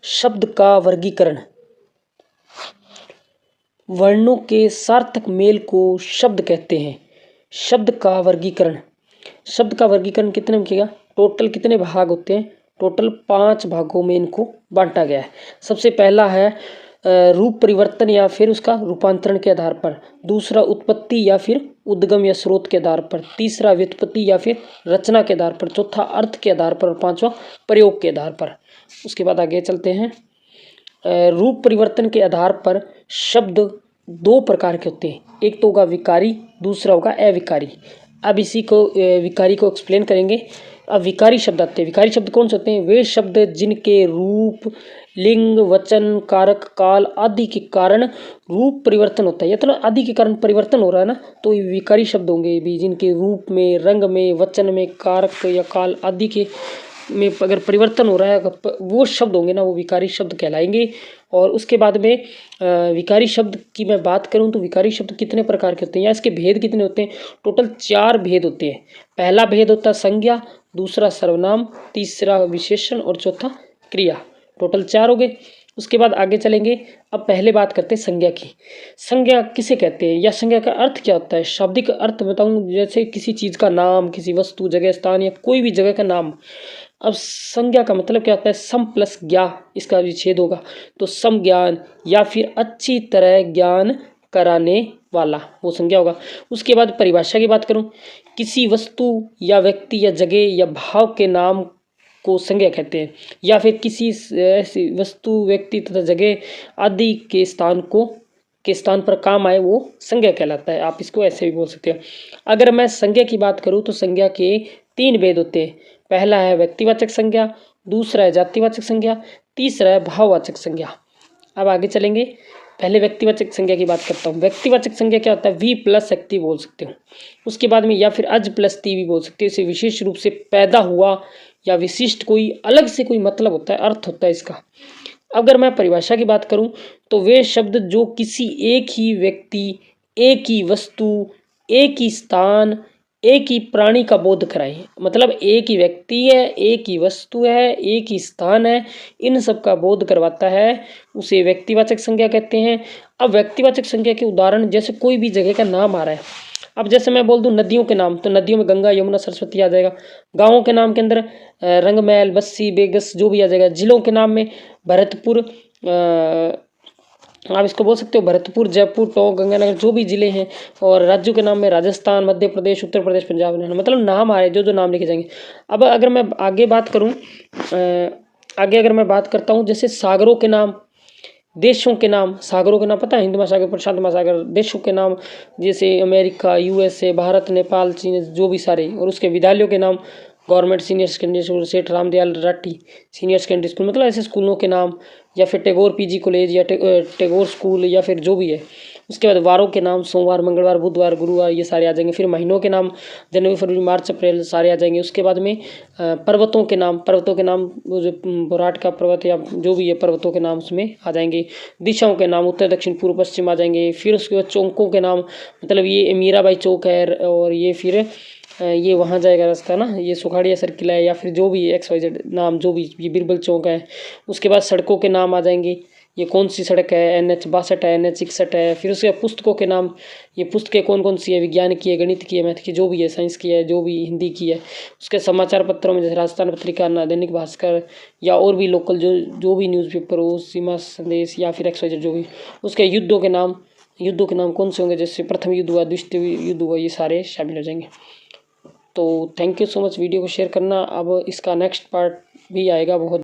शब्द का वर्गीकरण। वर्णों के सार्थक मेल को शब्द कहते हैं। शब्द का वर्गीकरण। शब्द का वर्गीकरण कितने में किया? टोटल कितने भाग होते हैं? टोटल 5 भागों में इनको बांटा गया है। सबसे पहला है रूप परिवर्तन या फिर उसका रूपांतरण के आधार पर। दूसरा उत्पत्ति या फिर उद्गम या स्रोत के आधार पर। तीसरा व्युत्पत्ति या फिर रचना के आधार पर। चौथा अर्थ के आधार पर और पांचवा प्रयोग के आधार पर। उसके बाद आगे चलते हैं। रूप परिवर्तन के आधार पर शब्द 2 प्रकार के होते हैं। एक तो होगा विकारी, दूसरा होगा अविकारी। अब इसी को विकारी को एक्सप्लेन करेंगे। अब विकारी शब्द आते हैं। विकारी शब्द कौन से होते हैं? वे शब्द जिनके रूप, लिंग, वचन, कारक, काल आदि के कारण रूप परिवर्तन होता है। मतलब आदि के कारण परिवर्तन हो रहा है ना, तो ये विकारी शब्द होंगे भी। जिनके रूप में, रंग में, वचन में, कारक या काल आदि के में अगर परिवर्तन हो रहा है, वो शब्द होंगे ना, वो विकारी शब्द कहलाएंगे। और उसके बाद में विकारी शब्द की मैं बात करूं तो विकारी शब्द कितने प्रकार के होते हैं या इसके भेद कितने होते हैं? टोटल 4 भेद होते हैं। पहला भेद होता है संज्ञा, दूसरा सर्वनाम, तीसरा विशेषण और चौथा क्रिया। टोटल 4 हो गए। उसके बाद आगे चलेंगे। अब पहले बात करते हैं संज्ञा की। संज्ञा किसे कहते हैं या संज्ञा का अर्थ क्या होता है? शाब्दिक अर्थ बताऊं, जैसे किसी चीज का नाम, किसी वस्तु, जगह, स्थान या कोई भी जगह का नाम। अब संज्ञा का मतलब क्या होता है? सम प्लस ज्ञा, इसका विच्छेद होगा तो सम ज्ञान या फिर अच्छी तरह ज्ञान कराने वाला, वो संज्ञा होगा। उसके बाद परिभाषा की बात करूं, किसी वस्तु या व्यक्ति या जगह या भाव के नाम को संज्ञा कहते हैं, या फिर किसी ऐसी वस्तु, व्यक्ति तथा जगह आदि के स्थान पर काम आए वो संज्ञा कहलाता है। आप इसको ऐसे भी बोल सकते हैं। अगर मैं संज्ञा की बात करूं तो संज्ञा के 3 भेद होते हैं। पहला है व्यक्तिवाचक संज्ञा, दूसरा है जातिवाचक संज्ञा, तीसरा है भाववाचक संज्ञा। अब आगे चलेंगे। पहले व्यक्तिवाचक संज्ञा की बात करता हूँ। व्यक्तिवाचक संज्ञा क्या होता है? वी प्लस शक्ति बोल सकते हो। उसके बाद में या फिर अज प्लस ती भी बोल सकते हो। इसे विशेष रूप से पैदा हुआ या विशिष्ट कोई अलग से कोई मतलब होता है, अर्थ होता है इसका। अगर मैं परिभाषा की बात करूं तो वे शब्द जो किसी एक ही व्यक्ति, एक ही वस्तु, एक ही स्थान, एक ही प्राणी का बोध कराए। मतलब एक ही व्यक्ति है, एक ही वस्तु है, एक ही स्थान है, इन सब का बोध करवाता है, उसे व्यक्तिवाचक संज्ञा कहते हैं। अब व्यक्तिवाचक संज्ञा के उदाहरण, जैसे कोई भी जगह का नाम आ रहा है। अब जैसे मैं बोल दूं नदियों के नाम, तो नदियों में गंगा, यमुना, सरस्वती आ जाएगा। गाँवों के नाम के अंदर रंगमहल, बस्सी, बेगस जो भी आ जाएगा। जिलों के नाम में भरतपुर, आप इसको बोल सकते हो भरतपुर, जयपुर, टोंक, गंगानगर, जो भी जिले हैं। और राज्यों के नाम में राजस्थान, मध्य प्रदेश, उत्तर प्रदेश, पंजाब, मतलब नाम आ रहे जो जो नाम लिखे जाएंगे। अब अगर मैं आगे बात करूं, आगे अगर मैं बात करता हूं, जैसे सागरों के नाम, देशों के नाम। सागरों के नाम पता है? हिंद महासागर, प्रशांत महासागर। देशों के नाम जैसे अमेरिका, यूएसए, भारत, नेपाल, चीन, जो भी सारे। और उसके विद्यालयों के नाम, गवर्नमेंट सीनियर सेकेंडरी स्कूल, सेठ Ramdayal Rathi senior secondary school, मतलब ऐसे स्कूलों के नाम। या फिर टैगोर पीजी कॉलेज या टैगोर स्कूल, या फिर जो भी है। उसके बाद वारों के नाम, सोमवार, मंगलवार, बुधवार, गुरुवार, ये सारे आ जाएंगे। फिर महीनों के नाम, जनवरी, फरवरी, मार्च, अप्रैल, सारे आ जाएंगे। उसके बाद में पर्वतों के नाम, वो जो बुराट का पर्वत या जो भी है, पर्वतों के नाम उसमें आ जाएंगे। दिशाओं के नाम, उत्तर, दक्षिण, पूर्व, पश्चिम आ जाएंगे। फिर उसके बाद चौकों के नाम, मतलब ये मीराबाई चौक है, और ये फिर ये वहाँ जाएगा रास्ता ना, ये सुखाड़िया सर्किल है, या फिर जो भी XYZ नाम, जो भी, ये बिरबल चौक है। उसके बाद सड़कों के नाम आ जाएंगे। ये कौन सी सड़क है? NH 62 है, NH 61 है। फिर उसके बाद पुस्तकों के नाम, ये पुस्तकें कौन कौन सी है? विज्ञान की है, गणित की है, मैथ की, जो भी है, साइंस की है, जो भी हिंदी की है। उसके समाचार पत्रों में जैसे राजस्थान पत्रिका, दैनिक भास्कर, या और भी लोकल जो भी न्यूज़पेपर हो, सीमा संदेश, या फिर XYZ जो भी। उसके युद्धों के नाम कौन से होंगे? जैसे प्रथम युद्ध हुआ, द्वितीय युद्ध हुआ, ये सारे शामिल हो जाएंगे। तो thank you so much. Video को शेयर करना। अब इसका नेक्स्ट पार्ट भी आएगा बहुत।